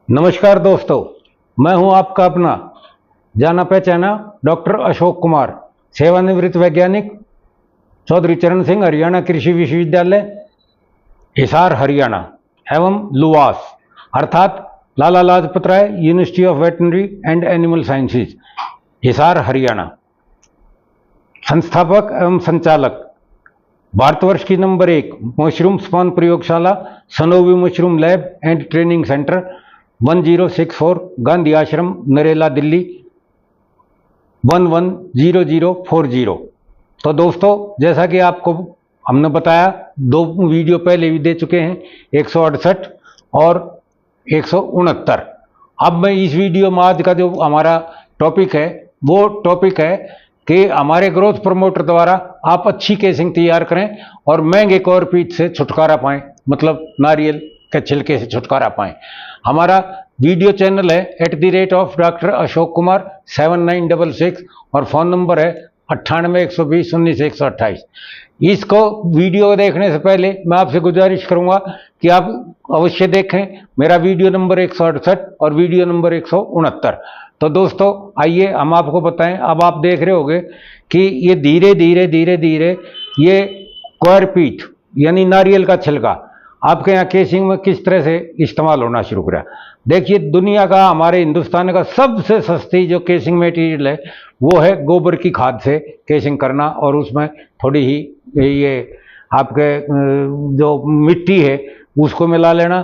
नमस्कार दोस्तों, मैं हूं आपका अपना जाना पहचाना डॉक्टर अशोक कुमार, सेवानिवृत्त वैज्ञानिक, चौधरी चरण सिंह हरियाणा कृषि विश्वविद्यालय, हिसार हरियाणा एवं लुवास अर्थात Lala Lajpat Rai university of veterinary and animal sciences, Hisar Haryana. संस्थापक एवं संचालक भारतवर्ष की नंबर 1 मशरूम स्पॉन प्रयोगशाला, Sanovi mushroom lab and training centre, 1064 Gandhi Ashram, Narela, Delhi 110040। तो दोस्तों, जैसा कि आपको हमने बताया, 2 वीडियो पहले भी दे चुके हैं, 168 और 169। अब मैं इस वीडियो में आज का जो हमारा टॉपिक है वो टॉपिक है कि हमारे ग्रोथ प्रमोटर द्वारा आप अच्छी केसिंग तैयार करें और महंगे कॉर्पीट से छुटकारा पाएं, मतलब नारियल के छिलके से छुटकारा पाएं। हमारा वीडियो चैनल है @Dr. अशोक कुमार 7966 और फ़ोन नंबर है 9812019128। इसको वीडियो देखने से पहले मैं आपसे गुजारिश करूंगा कि आप अवश्य देखें मेरा वीडियो नंबर 168 और वीडियो नंबर 169। तो दोस्तों, आइए हम आपको बताएं। अब आप देख रहे होंगे कि ये धीरे धीरे ये कॉर्पीट यानी नारियल का छिलका आपके यहाँ केसिंग में किस तरह से इस्तेमाल होना शुरू करा। देखिए, दुनिया का, हमारे हिंदुस्तान का सबसे सस्ती जो केसिंग मटेरियल है वो है गोबर की खाद से केसिंग करना, और उसमें थोड़ी ही ये आपके जो मिट्टी है उसको मिला लेना,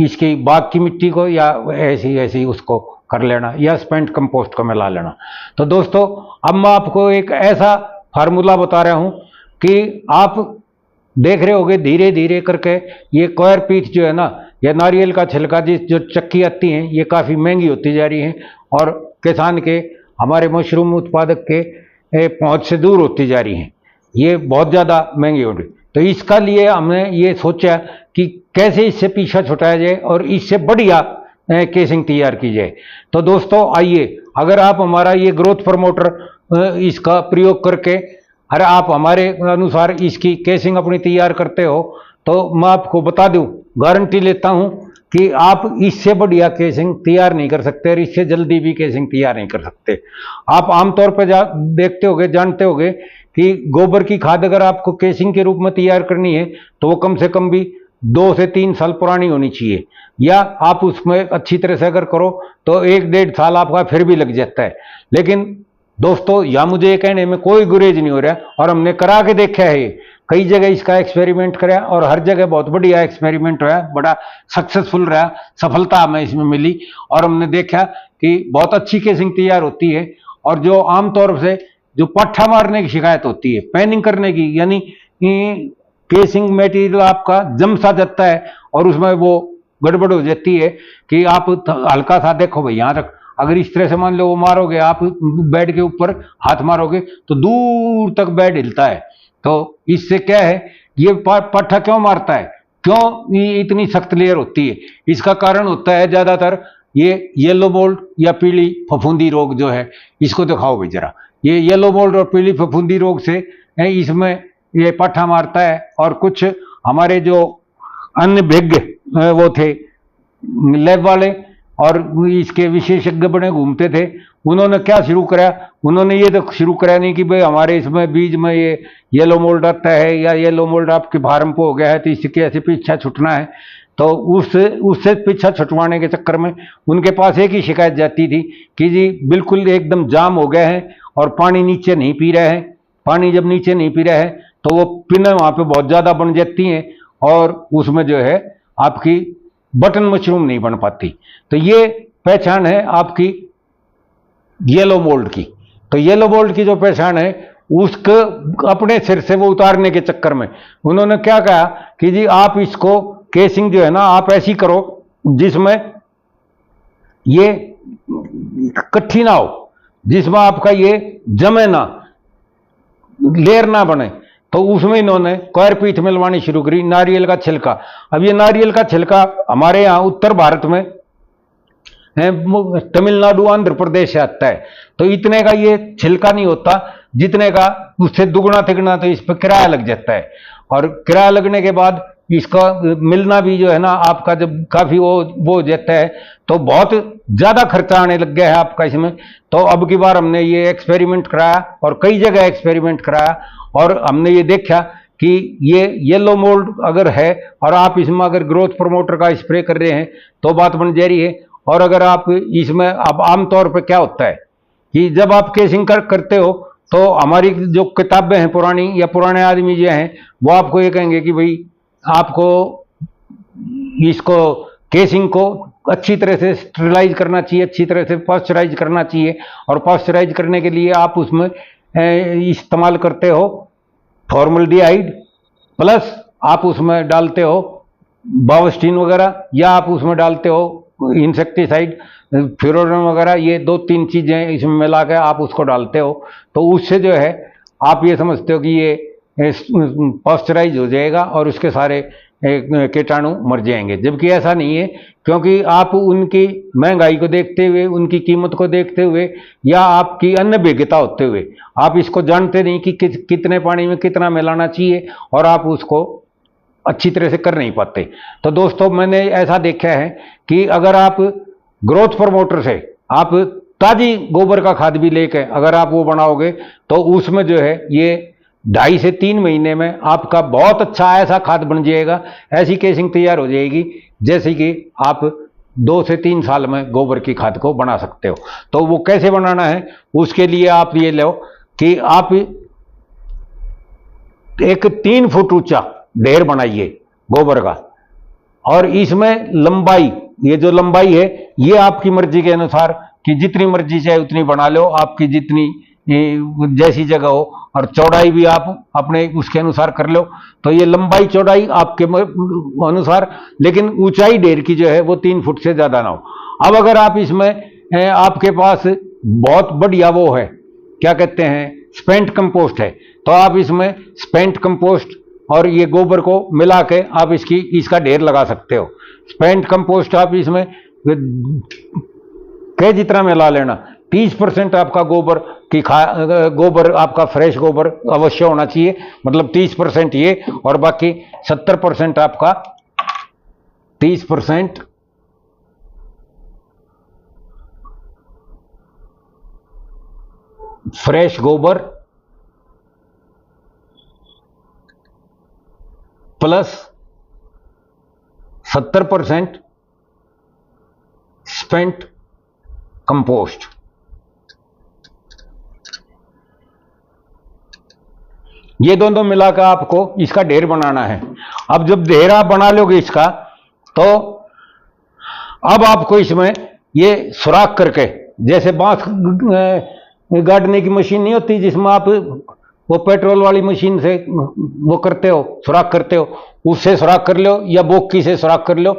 इसकी बाग की मिट्टी को, या ऐसी उसको कर लेना, या स्पेंट कंपोस्ट को मिला लेना। तो दोस्तों, अब मैं आपको एक ऐसा फार्मूला बता रहा हूं कि आप देख रहे होगे धीरे धीरे करके ये कॉर्पीट जो है ना, ये नारियल का छिलका, जो चक्की आती हैं, ये काफ़ी महंगी होती जा रही हैं और किसान के, हमारे मशरूम उत्पादक के पहुंच से दूर होती जा रही हैं। ये बहुत ज़्यादा महंगी हो रही। तो इसका लिए हमने ये सोचा कि कैसे इससे पीछा छुटाया जाए और इससे बढ़िया केसिंग तैयार की जाए। तो दोस्तों आइए, अगर आप हमारा ये ग्रोथ प्रमोटर इसका प्रयोग करके, अरे आप हमारे अनुसार इसकी केसिंग अपनी तैयार करते हो, तो मैं आपको बता दूं, गारंटी लेता हूं कि आप इससे बढ़िया केसिंग तैयार नहीं कर सकते और इससे जल्दी भी केसिंग तैयार नहीं कर सकते। आप आमतौर पर देखते होगे, जानते होगे कि गोबर की खाद अगर आपको केसिंग के रूप में तैयार करनी है तो वो कम से कम भी 2 से 3 साल पुरानी होनी चाहिए, या आप उसमें अच्छी तरह से अगर करो तो 1-1.5 साल आपका फिर भी लग जाता है। लेकिन दोस्तों, या मुझे ये कहने में कोई गुरेज नहीं हो रहा, और हमने करा के देखा है, कई जगह इसका एक्सपेरिमेंट कराया और हर जगह बहुत बढ़िया एक्सपेरिमेंट रहा, बड़ा सक्सेसफुल रहा, सफलता हमें इसमें मिली और हमने देखा कि बहुत अच्छी केसिंग तैयार होती है। और जो आमतौर से जो पट्ठा मारने की शिकायत होती है, पैनिंग करने की, यानी केसिंग मटेरियल आपका जम सा जाता है और उसमें वो गड़बड़ हो जाती है कि आप हल्का सा देखो भाई, यहाँ तक अगर इस तरह से मान लो वो मारोगे, आप बेड के ऊपर हाथ मारोगे तो दूर तक बेड हिलता है। तो इससे क्या है, ये पट्ठा क्यों मारता है, क्यों ये इतनी सख्त लेयर होती है? इसका कारण होता है ज्यादातर ये येलो मोल्ड या पीली फफूंदी रोग जो है, इसको दिखाओ भाई जरा। ये येलो मोल्ड और पीली फफूंदी रोग से इसमें ये पट्ठा मारता है। और कुछ हमारे जो अन्य विज्ञ वो थे लैब वाले और इसके विशेषज्ञ बने घूमते थे, उन्होंने क्या शुरू करा, उन्होंने ये तो शुरू करा नहीं कि भाई हमारे इसमें बीज में ये येलो मोल्ड आता है या येलो मोल्ड आपके फार्म को हो गया है तो इसके ऐसे पीछा छुटना है। तो उससे पीछा छुटवाने के चक्कर में उनके पास एक ही शिकायत जाती थी कि जी बिल्कुल एकदम जाम हो गया है और पानी नीचे नहीं पी रहा है। पानी जब नीचे नहीं पी रहा है तो वो पिनें वहाँ पे बहुत ज़्यादा बन जाती हैं और उसमें जो है आपकी बटन मशरूम नहीं बन पाती। तो ये पहचान है आपकी येलो मोल्ड की। तो येलो मोल्ड की जो पहचान है उसको अपने सिर से वो उतारने के चक्कर में उन्होंने क्या कहा कि जी आप इसको केसिंग जो है ना, आप ऐसी करो जिसमें ये इकट्ठी ना हो, जिसमें आपका ये जमे ना, लेयर ना बने। तो उसमें इन्होंने कॉर्पीट मिलवानी शुरू करी, नारियल का छिलका। अब ये नारियल का छिलका हमारे यहाँ उत्तर भारत में तमिलनाडु, आंध्र प्रदेश से आता है। तो इतने का ये छिलका नहीं होता जितने का, उससे दुगना तिगना तो इस पर किराया लग जाता है। और किराया लगने के बाद इसका मिलना भी जो है ना आपका जब काफ़ी वो हो जाता है तो बहुत ज़्यादा खर्चा आने लग गया है आपका इसमें। तो अब की बार हमने ये एक्सपेरिमेंट कराया और कई जगह एक्सपेरिमेंट कराया और हमने ये देखा कि ये येलो मोल्ड अगर है और आप इसमें अगर ग्रोथ प्रमोटर का स्प्रे कर रहे हैं तो बात बन जा रही है। और अगर आप इसमें अब आमतौर पर क्या होता है कि जब आप केसिंग करते हो तो हमारी जो किताबें हैं पुरानी या पुराने आदमी जो हैं वो आपको ये कहेंगे कि भाई आपको इसको केसिंग को अच्छी तरह से स्टरलाइज करना चाहिए, अच्छी तरह से पास्चराइज करना चाहिए। और पास्चराइज करने के लिए आप उसमें इस्तेमाल करते हो फॉर्मल्डिहाइड प्लस आप उसमें डालते हो बावस्टीन वगैरह या आप उसमें डालते हो इंसेक्टिसाइड फ्यूरोन वगैरह, ये 2-3 चीज़ें इसमें मिला के आप उसको डालते हो तो उससे जो है आप ये समझते हो कि ये पास्चराइज हो जाएगा और उसके सारे कीटाणु मर जाएंगे। जबकि ऐसा नहीं है, क्योंकि आप उनकी महंगाई को देखते हुए, उनकी कीमत को देखते हुए या आपकी अन्य भेद्यता होते हुए आप इसको जानते नहीं कि कितने पानी में कितना मिलाना चाहिए और आप उसको अच्छी तरह से कर नहीं पाते। तो दोस्तों मैंने ऐसा देखा है कि अगर आप ग्रोथ प्रमोटर से आप ताजी गोबर का खाद भी लेके अगर आप वो बनाओगे तो उसमें जो है ये 2.5 से 3 महीने में आपका बहुत अच्छा ऐसा खाद बन जाएगा, ऐसी केसिंग तैयार हो जाएगी जैसे कि आप 2 से 3 साल में गोबर की खाद को बना सकते हो। तो वो कैसे बनाना है उसके लिए आप ये लो कि आप एक 3 फुट ऊंचा ढेर बनाइए गोबर का और इसमें लंबाई, ये जो लंबाई है ये आपकी मर्जी के अनुसार कि जितनी मर्जी चाहे उतनी बना लो, आपकी जितनी जैसी जगह हो, और चौड़ाई भी आप अपने उसके अनुसार कर लो। तो ये लंबाई चौड़ाई आपके अनुसार, लेकिन ऊंचाई ढेर की जो है वो 3 फुट से ज्यादा ना हो। अब अगर आप इसमें आपके पास बहुत बढ़िया वो है क्या कहते हैं स्पेंट कंपोस्ट है तो आप इसमें स्पेंट कंपोस्ट और ये गोबर को मिला के आप इसका ढेर लगा सकते हो। स्पेंट कंपोस्ट आप इसमें जितना मिला लेना, 30% आपका गोबर आपका फ्रेश गोबर अवश्य होना चाहिए, मतलब 30% ये और बाकी 70% आपका 30% फ्रेश गोबर प्लस 70% स्पेंट कंपोस्ट। ये दोनों मिलाकर आपको इसका ढेर बनाना है। अब जब ढेर आप बना लोगे इसका तो अब आपको इसमें ये सुराख करके, जैसे बांस गाड़ने की मशीन नहीं होती जिसमें आप वो पेट्रोल वाली मशीन से वो करते हो सुराख करते हो, उससे सुराख कर लो या बोक्की से सुराख कर लो।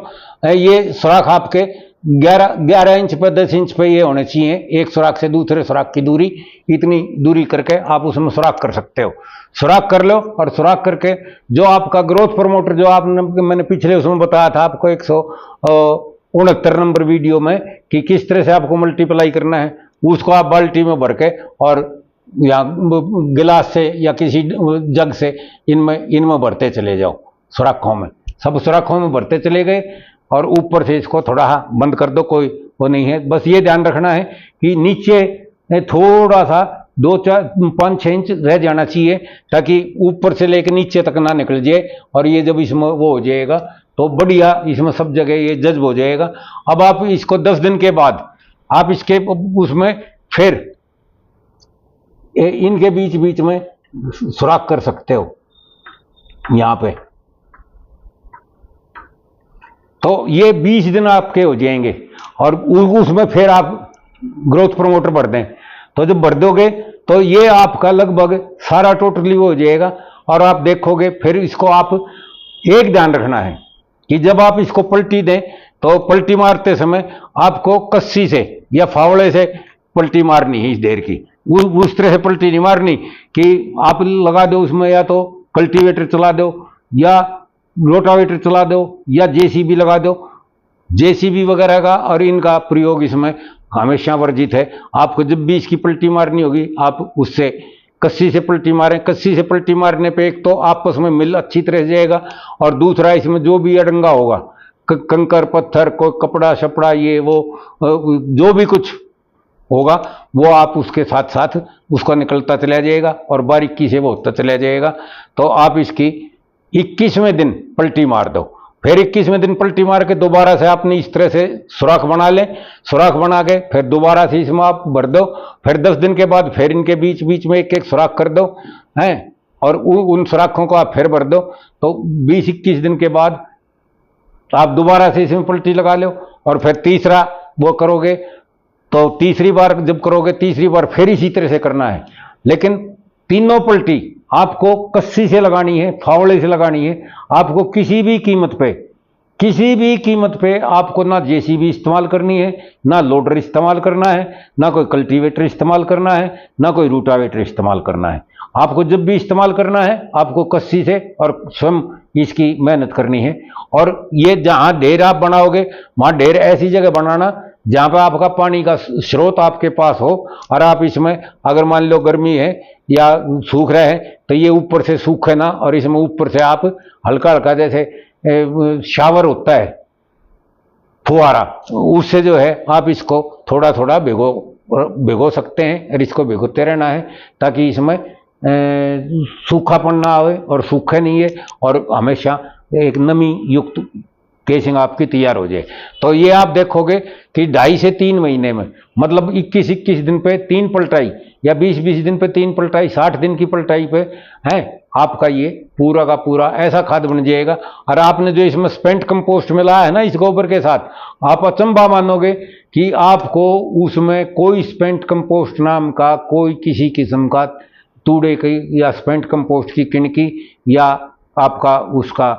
ये सुराख आपके 11 इंच पर 10 इंच पे ये होने चाहिए, एक सुराख से दूसरे सुराख की दूरी, इतनी दूरी करके आप उसमें सुराख कर सकते हो। सुराख कर लो और सुराख करके जो आपका ग्रोथ प्रमोटर जो मैंने पिछले उसमें बताया था आपको 169 नंबर वीडियो में कि किस तरह से आपको मल्टीप्लाई करना है, उसको आप बाल्टी में भर के और या गिलास से या किसी जग से इनमें भरते चले जाओ। सुराखों में सब सुराखों में भरते चले गए और ऊपर से इसको थोड़ा बंद कर दो, कोई वो नहीं है। बस ये ध्यान रखना है कि नीचे थोड़ा सा 2-4-5-6 इंच रह जाना चाहिए ताकि ऊपर से लेकर नीचे तक ना निकल जाए। और ये जब इसमें वो हो जाएगा तो बढ़िया इसमें सब जगह ये जज्ब हो जाएगा। अब आप इसको 10 दिन के बाद आप इसके उसमें फिर इनके बीच बीच में सुराख कर सकते हो यहां पे। तो ये 20 दिन आपके हो जाएंगे और उसमें फिर आप ग्रोथ प्रमोटर भर दें। तो जब भर दोगे तो ये आपका लगभग सारा टोटली हो जाएगा। और आप देखोगे फिर इसको आप एक ध्यान रखना है कि जब आप इसको पलटी दें तो पलटी मारते समय आपको कस्सी से या फावड़े से पलटी मारनी है इस ढेर की। उस तरह से पलटी नहीं मारनी कि आप लगा दो उसमें या तो कल्टीवेटर चला दो या रोटावेटर चला दो या जेसीबी लगा दो। जेसीबी वगैरह का और इनका प्रयोग इसमें हमेशा वर्जित है। आपको जब भी इसकी पलटी मारनी होगी आप उससे कस्सी से पलटी मारें। कस्सी से पलटी मारने पे एक तो आपस में मिल अच्छी तरह से जाएगा, और दूसरा इसमें जो भी अड़ंगा होगा, कंकर पत्थर, कोई कपड़ा शपड़ा, ये वो जो भी कुछ होगा वो आप उसके साथ साथ उसका निकलता चला जाएगा और बारीकी से वो होता चला जाएगा। तो आप इसकी 21वें दिन पलटी मार दो। फिर 21वें दिन पलटी मार के दोबारा से आपने इस तरह से सुराख बना लें। सुराख बना के फिर दोबारा से इसमें आप भर दो। फिर 10 दिन के बाद फिर इनके बीच बीच में एक एक सुराख कर दो हैं, और उन सुराखों को आप फिर भर दो। तो 20-21 दिन के बाद आप दोबारा से इसमें पलटी लगा लो, और फिर तीसरा वो करोगे। तो तीसरी बार जब करोगे, तीसरी बार फिर इसी तरह से करना है। लेकिन तीनों पलटी आपको कस्सी से लगानी है, फावड़े से लगानी है। आपको किसी भी कीमत पे आपको ना जेसीबी इस्तेमाल करनी है, ना लोडर इस्तेमाल करना है, ना कोई कल्टीवेटर इस्तेमाल करना है, ना कोई रूटावेटर इस्तेमाल करना है। आपको जब भी इस्तेमाल करना है आपको कस्सी से और स्वयं इसकी मेहनत करनी है। और ये जहां ढेर आप बनाओगे वहां ढेर ऐसी जगह बनाना जहां पर आपका पानी का स्रोत आपके पास हो, और आप इसमें अगर मान लो गर्मी है या सूख रहे हैं तो ये ऊपर से सूखे ना, और इसमें ऊपर से आप हल्का हल्का जैसे शावर होता है फुहारा, उससे जो है आप इसको थोड़ा थोड़ा भिगो सकते हैं, और इसको भिगोते रहना है ताकि इसमें सूखापन ना आए और सूखे नहीं है, और हमेशा एक नमी युक्त केसिंग आपकी तैयार हो जाए। तो ये आप देखोगे कि 2.5 से 3 महीने में, मतलब 21-21 दिन पे 3 पलटाई या 20-20 दिन पे 3 पलटाई, 60 दिन की पलटाई पे है आपका ये पूरा का पूरा ऐसा खाद बन जाएगा। और आपने जो इसमें स्पेंट कंपोस्ट मिलाया है ना इस गोबर के साथ, आप अचंभा मानोगे कि आपको उसमें कोई स्पेंट कंपोस्ट नाम का कोई किसी किस्म का तूड़े की या स्पेंट कंपोस्ट की किनकी या आपका उसका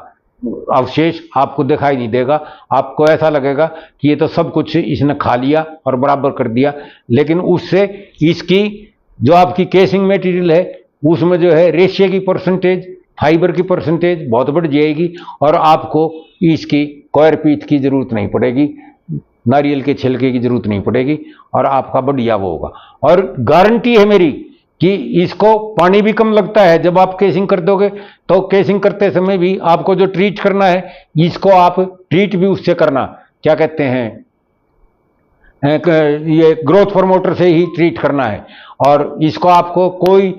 अवशेष आपको दिखाई नहीं देगा। आपको ऐसा लगेगा कि ये तो सब कुछ इसने खा लिया और बराबर कर दिया। लेकिन उससे इसकी जो आपकी केसिंग मटेरियल है उसमें जो है रेशे की परसेंटेज, फाइबर की परसेंटेज बहुत बढ़ जाएगी, और आपको इसकी कॉयर पीट की जरूरत नहीं पड़ेगी, नारियल के छिलके की जरूरत नहीं पड़ेगी, और आपका बढ़िया वो होगा। और गारंटी है मेरी कि इसको पानी भी कम लगता है। जब आप केसिंग कर दोगे तो केसिंग करते समय भी आपको जो ट्रीट करना है इसको आप ट्रीट भी उससे करना, क्या कहते हैं, ये ग्रोथ प्रमोटर से ही ट्रीट करना है। और इसको आपको कोई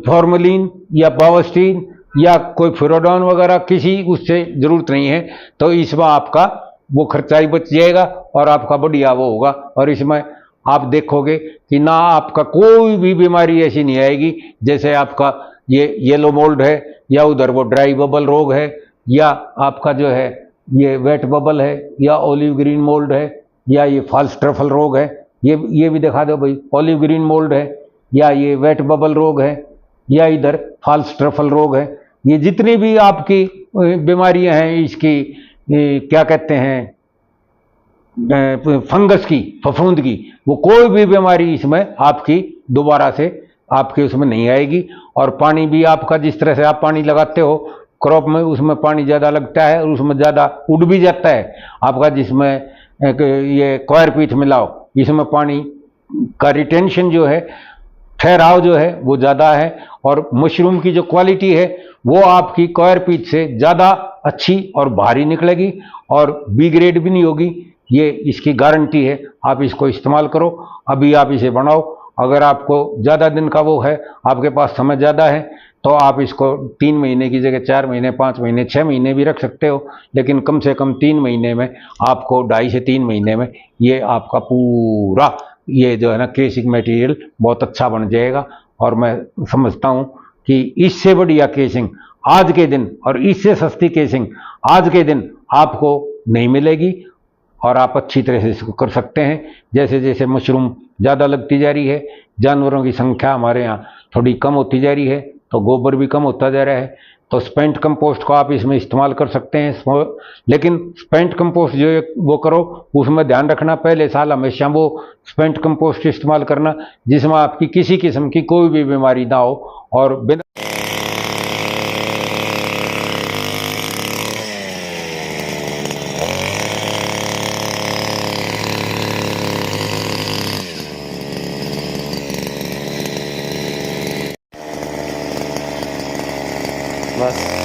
फॉर्मलिन या बावस्टीन या कोई फ्यूरोडॉन वगैरह किसी उससे जरूरत नहीं है। तो इसमें आपका वो खर्चा ही बच जाएगा और आपका बढ़िया वो होगा। और इसमें आप देखोगे कि ना आपका कोई भी बीमारी ऐसी नहीं आएगी, जैसे आपका ये येलो मोल्ड है, या उधर वो ड्राई बबल रोग है, या आपका जो है ये वेट बबल है, या ऑलिव ग्रीन मोल्ड है, या ये फॉल्स ट्रफल रोग है। ये भी दिखा दो भाई, ऑलिव ग्रीन मोल्ड है, या ये वेट बबल रोग है, या इधर फॉल्स ट्रफल रोग है। ये जितनी भी आपकी बीमारियां हैं इसकी क्या कहते हैं, फंगस की, फफूंद की, वो कोई भी बीमारी इसमें आपकी दोबारा से आपके उसमें नहीं आएगी। और पानी भी आपका जिस तरह से आप पानी लगाते हो क्रॉप में, उसमें पानी ज़्यादा लगता है और उसमें ज़्यादा उड़ भी जाता है आपका। जिसमें ये कॉयर पीट मिलाओ, इसमें पानी का रिटेंशन जो है, ठहराव जो है वो ज़्यादा है, और मशरूम की जो क्वालिटी है वो आपकी कॉयर पीट से ज़्यादा अच्छी और भारी निकलेगी, और बी ग्रेड भी नहीं होगी। ये इसकी गारंटी है। आप इसको इस्तेमाल करो, अभी आप इसे बनाओ। अगर आपको ज़्यादा दिन का वो है, आपके पास समय ज़्यादा है, तो आप इसको 3 महीने की जगह 4 महीने, 5 महीने, 6 महीने भी रख सकते हो। लेकिन कम से कम 3 महीने में आपको, 2.5 से 3 महीने में ये आपका पूरा ये जो है ना केसिंग मटेरियल बहुत अच्छा बन जाएगा। और मैं समझता हूँ कि इससे बढ़िया केसिंग आज के दिन और इससे सस्ती केसिंग आज के दिन आपको नहीं मिलेगी, और आप अच्छी तरह से इसको कर सकते हैं। जैसे जैसे मशरूम ज़्यादा लगती जा रही है, जानवरों की संख्या हमारे यहाँ थोड़ी कम होती जा रही है, तो गोबर भी कम होता जा रहा है, तो स्पेंट कंपोस्ट को आप इसमें इस्तेमाल कर सकते हैं। लेकिन स्पेंट कंपोस्ट जो वो करो उसमें ध्यान रखना, पहले साल हमेशा वो स्पेंट कंपोस्ट इस्तेमाल करना जिसमें आपकी किसी किस्म की कोई भी बीमारी ना हो, और बिना बस